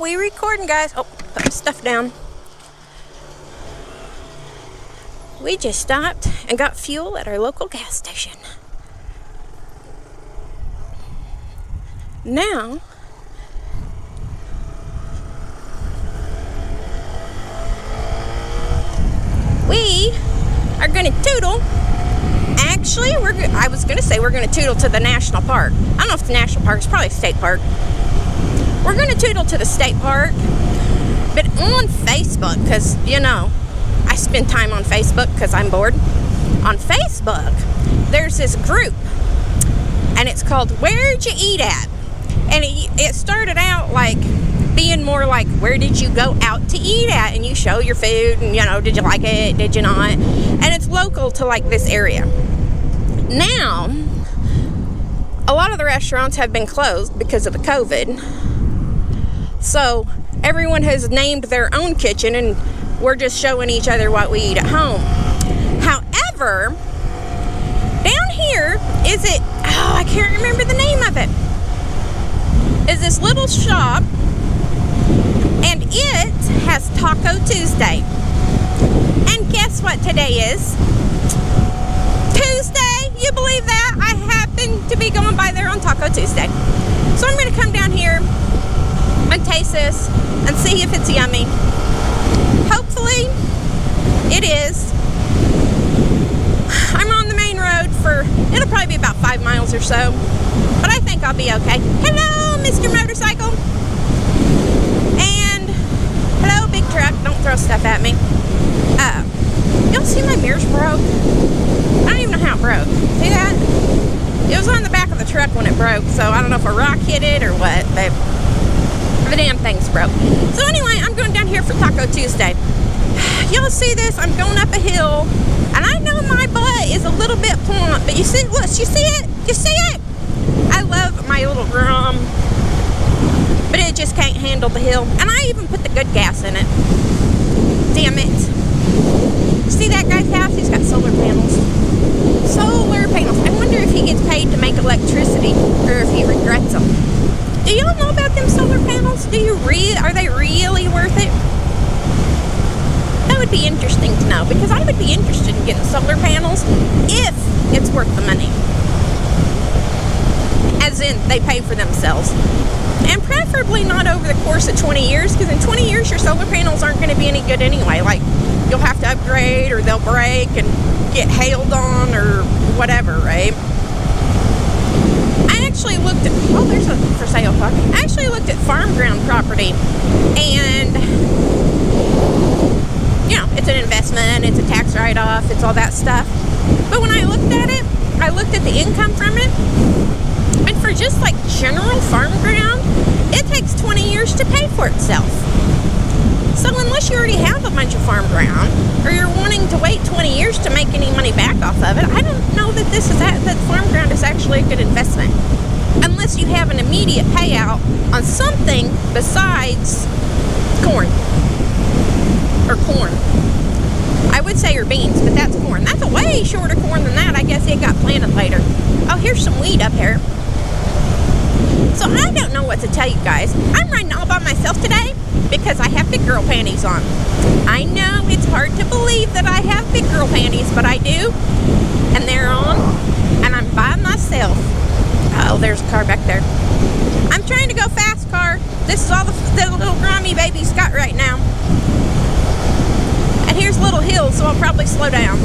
we recording, guys. Oh, put my stuff down. We just stopped and got fuel at our local gas station. Now, we are gonna tootle. Actually, I was gonna say we're gonna tootle to the national park. I don't know if it's a national park, it's probably a state park. We're gonna tootle to the state park, but on Facebook, because, you know, I spend time on Facebook because I'm bored. On Facebook, there's this group, and it's called Where'd You Eat At? And it started out like being more like, where did you go out to eat at? And you show your food, and, you know, did you like it, did you not? And it's local to like this area. Now, a lot of the restaurants have been closed because of the COVID. So everyone has named their own kitchen, and we're just showing each other what we eat at home. However, down here I can't remember the name of it, is this little shop, and it has Taco Tuesday. And guess what today is? Tuesday! You believe that? I happen to be going by there on Taco Tuesday. So I'm going to come down here and taste this and see if it's yummy. Hopefully it is. I'm on the main road it'll probably be about 5 miles or so, but I think I'll be okay. Hello, Mr. Motorcycle. And hello, big truck. Don't throw stuff at me. Y'all see my mirrors broke? I don't even know how it broke. See that? It was on the back of the truck when it broke, so I don't know if a rock hit it or what, but the damn thing's broke. So anyway, I'm going down here for Taco Tuesday. Y'all see this? I'm going up a hill, and I know my butt is a little bit plump, but you see, look, you see it? You see it? I love my little Grom, but it just can't handle the hill, and I even put the good gas in it. Damn it. See that guy's house? He's got solar panels. Solar panels. I wonder if he gets paid to make electricity, or if he regrets them. Do y'all know about them solar panels? Are they really worth it? That would be interesting to know, because I would be interested in getting solar panels if it's worth the money. As in, they pay for themselves. And preferably not over the course of 20 years, because in 20 years your solar panels aren't going to be any good anyway. Like, you'll have to upgrade, or they'll break and get hailed on, or whatever, right? I actually looked at, oh, there's a for sale car. I actually looked at farm ground property, and, you know, it's an investment, it's a tax write-off, it's all that stuff. But when I looked at it, I looked at the income from it, and for just like general farm ground, it takes 20 years to pay for itself. So unless you already have a bunch of farm ground, or you're wanting to wait 20 years to make any money back off of it, I don't know that that farm ground is actually a good investment. Unless you have an immediate payout on something besides corn. Or corn. I would say or beans, but that's corn. That's a way shorter corn than that. I guess it got planted later. Oh, here's some weed up here. So I don't know what to tell you guys. I'm riding all by myself today because I have big girl panties on. I know it's hard to believe that I have big girl panties, but I do. And they're on, and I'm by myself. Oh, there's a car back there. I'm trying to go fast, car. This is all the little grimy baby's got right now. And here's Little Hill, so I'll probably slow down.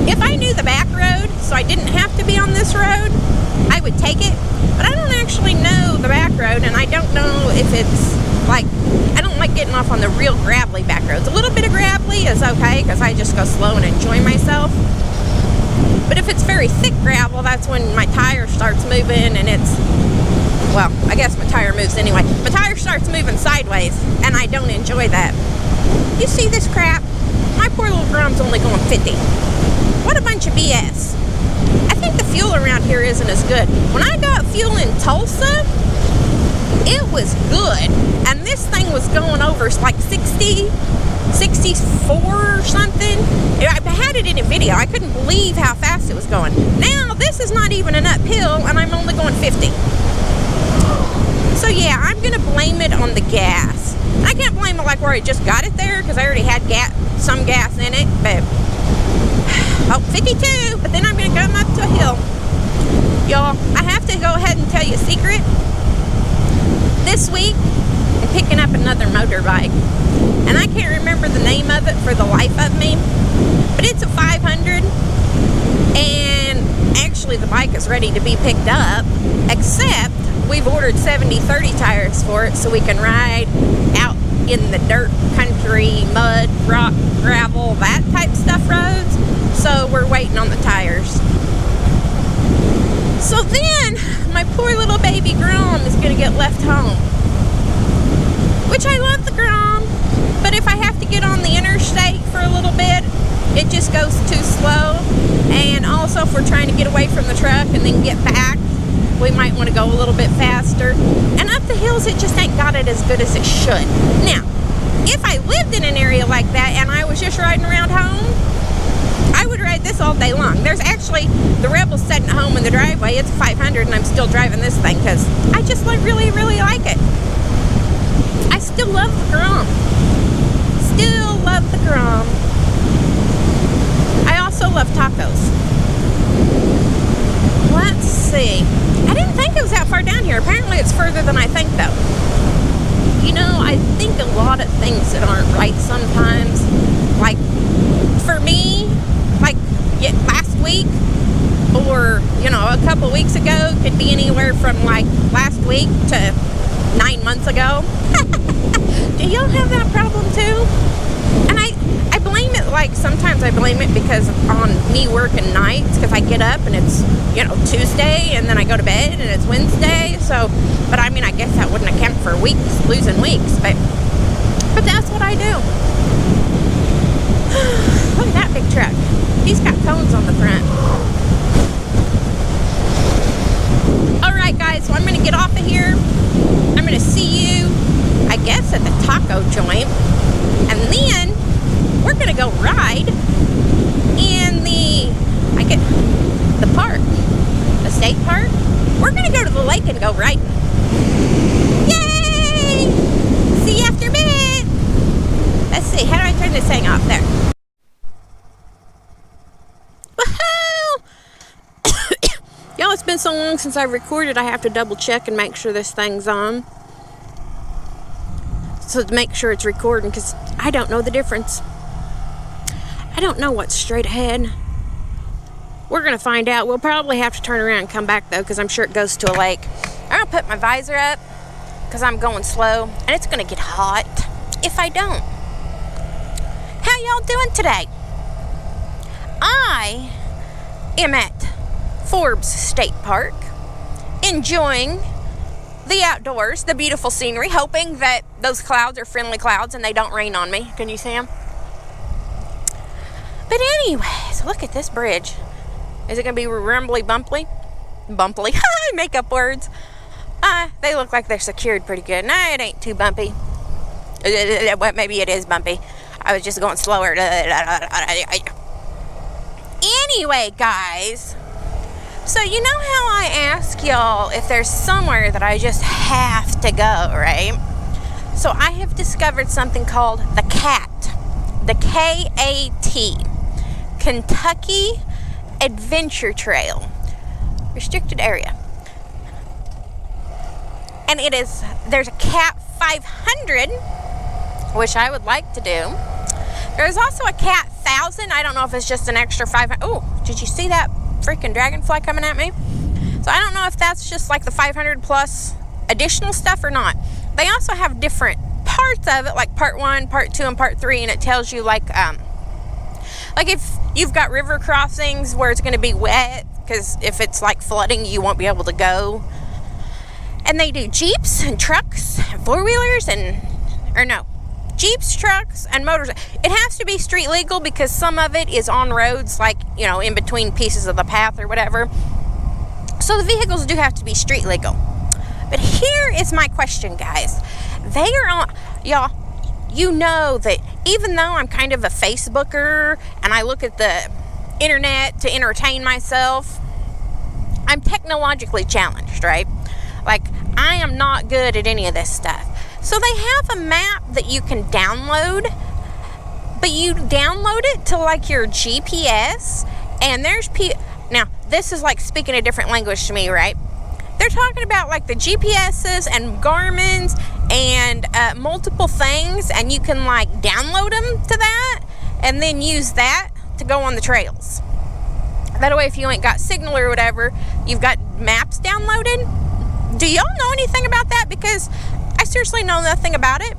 If I knew the back road, so I didn't have to be on this road, I would take it. But I don't actually know the back road, and I don't know if it's like, I don't like getting off on the real gravelly back roads. A little bit of gravelly is okay, because I just go slow and enjoy myself. But if it's very thick gravel, that's when my tire starts moving, and it's, well, I guess my tire moves anyway. My tire starts moving sideways, and I don't enjoy that. You see this crap? My poor little Grom's only going 50. What a bunch of BS. I think the fuel around here isn't as good. When I got fuel in Tulsa, it was good. And this thing was going over like 60, 64 or something. I had it in a video. I couldn't believe how fast it was going. Now, this is not even an uphill, and I'm only going 50. So yeah, I'm going to blame it on the gas. I can't blame it like where I just got it there, because I already had some gas in it, but, 52, but then I'm going to come up to a hill. Y'all, I have to go ahead and tell you a secret. This week, I'm picking up another motorbike, and I can't remember the name of it for the life of me, but it's a 500, and actually the bike is ready to be picked up, except we've ordered 70/30 tires for it so we can ride out in the dirt, country, mud, rock, gravel, that type stuff roads. So we're waiting on the tires. So then my poor little baby Grom is going to get left home, which I love the Grom, but if I have to get on the interstate for a little bit, it just goes too slow. And also if we're trying to get away from the truck and then get back, we might want to go a little bit faster. And up the hills, it just ain't got it as good as it should. Now, if I lived in an area like that and I was just riding around home, I would ride this all day long. There's actually the Rebel sitting at home in the driveway. It's a 500 and I'm still driving this thing because I just really, really like it. I still love the Grom. Still love the Grom. I also love tacos. Let's see. I didn't think it was that far down here. Apparently it's further than I think though. You know, I think a lot of things that aren't right sometimes. Like, for me, like last week or, you know, a couple weeks ago could be anywhere from like last week to 9 months ago. Do y'all have that problem too? And I blame it, like sometimes I blame it because on me working nights, because I get up and it's, you know, Tuesday and then I go to bed and it's Wednesday. So, but I mean, I guess that wouldn't account for weeks, losing weeks, but that's what I do. Look at that big truck. He's got cones on the front. Alright guys, so I'm going to get off of here. I'm going to see you, I guess, at the taco joint. And then we're going to go ride in the park, the state park. We're going to go to the lake and go riding. Yay! See you after a bit. Let's see, how do I turn this thing off there? Woohoo! Y'all, it's been so long since I recorded, I have to double check and make sure this thing's on. So to make sure it's recording, because I don't know the difference. I don't know what's straight ahead. We're going to find out. We'll probably have to turn around and come back though, because I'm sure it goes to a lake. I'm going to put my visor up because I'm going slow and it's going to get hot if I don't. How y'all doing today? I am at Forbes State Park enjoying the outdoors, the beautiful scenery, hoping that those clouds are friendly clouds and they don't rain on me. Can you see them? But anyways, look at this bridge. Is it going to be rumbly bumply? Bumply. I make up words. They look like they're secured pretty good. Nah, it ain't too bumpy. Maybe it is bumpy. I was just going slower. Anyway, guys. So you know how I ask y'all if there's somewhere that I just have to go, right? So I have discovered something called the CAT. The K-A-T. Kentucky Adventure Trail. Restricted area. And there's a CAT 500, which I would like to do. There's also a CAT 1000. I don't know if it's just an extra 500. Oh, did you see that freaking dragonfly coming at me? So I don't know if that's just like the 500 plus additional stuff or not. They also have different parts of it, like part 1, part 2, and part 3, and it tells you like if you've got river crossings where it's going to be wet, because if it's like flooding, you won't be able to go. And they do Jeeps and trucks and 4-wheelers Jeeps, trucks, and motors. It has to be street legal because some of it is on roads, like, you know, in between pieces of the path or whatever. So the vehicles do have to be street legal. But here is my question, guys. They are on, y'all, you know that even though I'm kind of a Facebooker and I look at the internet to entertain myself, I'm technologically challenged, right? Like, I am not good at any of this stuff. So they have a map that you can download, but you download it to like your GPS, and there's now this is like speaking a different language to me, right? They're talking about like the GPSs and Garmin's and multiple things, and you can like download them to that and then use that to go on the trails. That way, if you ain't got signal or whatever, you've got maps downloaded. Do y'all know anything about that? Because I seriously know nothing about it.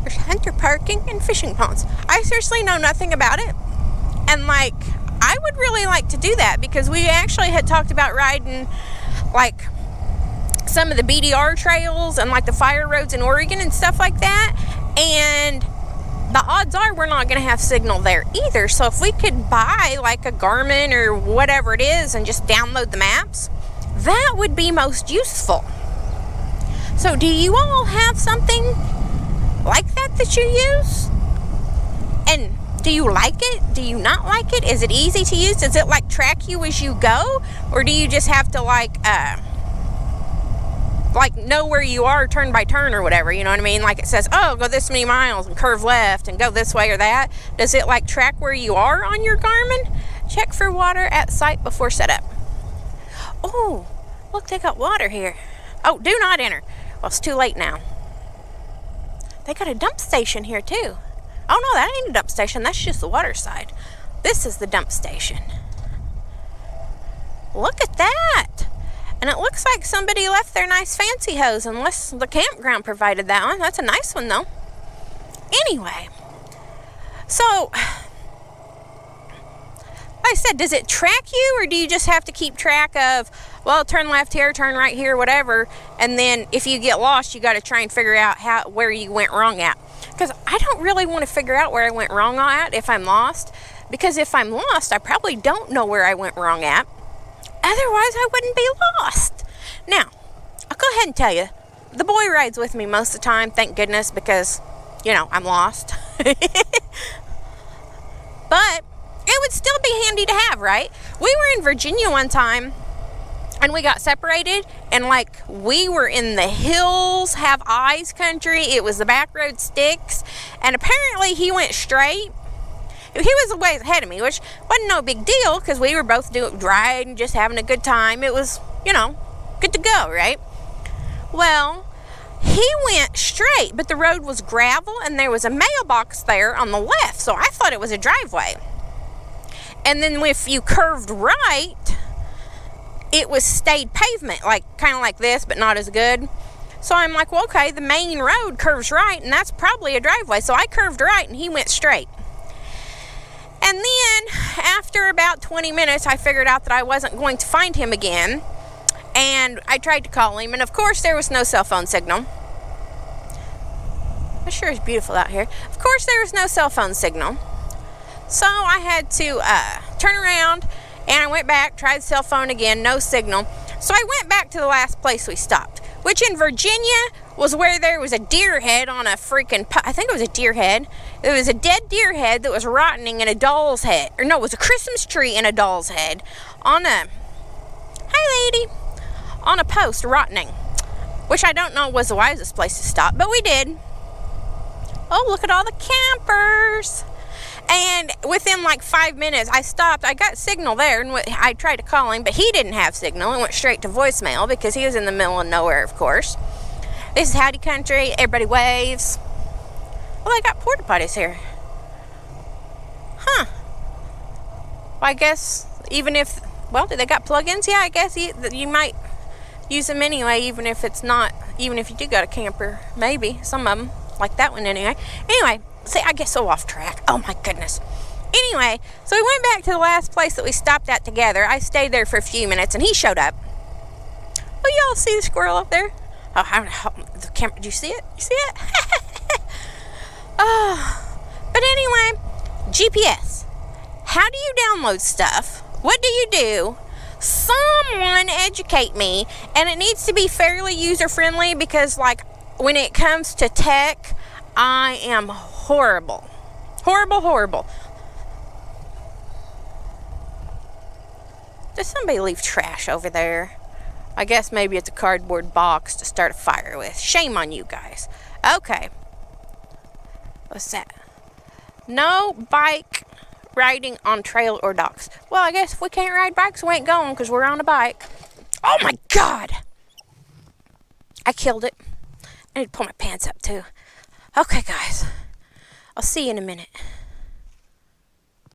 There's hunter parking and fishing ponds. I seriously know nothing about it. And like, I would really like to do that, because we actually had talked about riding like some of the BDR trails and like the fire roads in Oregon and stuff like that. And the odds are we're not going to have signal there either. So if we could buy like a Garmin or whatever it is and just download the maps, that would be most useful. So do you all have something like that you use? And do you like it? Do you not like it? Is it easy to use? Does it like track you as you go? Or do you just have to like know where you are turn by turn or whatever, you know what I mean? Like it says, oh, go this many miles and curve left and go this way or that. Does it like track where you are on your Garmin? Check for water at site before setup. Oh, look, they got water here. Oh, do not enter. Well, it's too late now. They got a dump station here too. Oh no, that ain't a dump station. That's just the water side. This is the dump station. Look at that. And it looks like somebody left their nice fancy hose, unless the campground provided that one. That's a nice one though. Anyway, so like I said, does it track you, or do you just have to keep track of, well, turn left here, turn right here, whatever, and then if you get lost, you got to try and figure out where you went wrong at? Because I don't really want to figure out where I went wrong at if I'm lost, because if I'm lost, I probably don't know where I went wrong at. Otherwise, I wouldn't be lost. Now, I'll go ahead and tell you, the boy rides with me most of the time, thank goodness, because, you know, I'm lost. But it would still be handy to have, right? We were in Virginia one time, and we got separated, and like we were in the hills, have eyes country. It was the back road sticks, and apparently he went straight. He was a ways ahead of me, which wasn't no big deal, because we were both riding, just having a good time. It was, you know, good to go, right? Well, he went straight, but the road was gravel, and there was a mailbox there on the left, so I thought it was a driveway. And then if you curved right, it was stayed pavement, like kind of like this, but not as good. So I'm like, well, okay, the main road curves right, and that's probably a driveway. So I curved right, and he went straight. And then after about 20 minutes, I figured out that I wasn't going to find him again. And I tried to call him, and of course there was no cell phone signal. It sure is beautiful out here. Of course there was no cell phone signal. So I had to turn around, and I went back, tried the cell phone again, no signal. So I went back to the last place we stopped, which in Virginia was where there was a deer head on a freaking, I think it was a deer head. It was a dead deer head that was rotting in a doll's head. Or no, it was a Christmas tree in a doll's head on a, hi lady, on a post rotting, which I don't know was the wisest place to stop, but we did. Oh, look at all the campers. And within like 5 minutes, I stopped. I got signal there, and I tried to call him, but he didn't have signal. It went straight to voicemail because he was in the middle of nowhere, of course. This is howdy country. Everybody waves. Well, they got porta potties here. Huh. Well, I guess even if, well, do they got plug-ins? Yeah, I guess you might use them anyway, even if it's not, even if you do got a camper. Maybe. Some of them, like that one anyway. Anyway. See, I get so off track. Oh my goodness. Anyway, so we went back to the last place that we stopped at together. I stayed there for a few minutes, and he showed up. Oh, y'all see the squirrel up there? Oh, the camera, did you see it? You see it? Oh, but anyway, GPS. How do you download stuff? What do you do? Someone educate me, and it needs to be fairly user-friendly, because like when it comes to tech, I am horrible. Horrible. Does somebody leave trash over there? I guess maybe it's a cardboard box to start a fire with. Shame on you guys. Okay. What's that? No bike riding on trail or docks. Well, I guess if we can't ride bikes, we ain't going because we're on a bike. Oh my God! I killed it. I need to pull my pants up too. Okay, guys. I'll see you in a minute.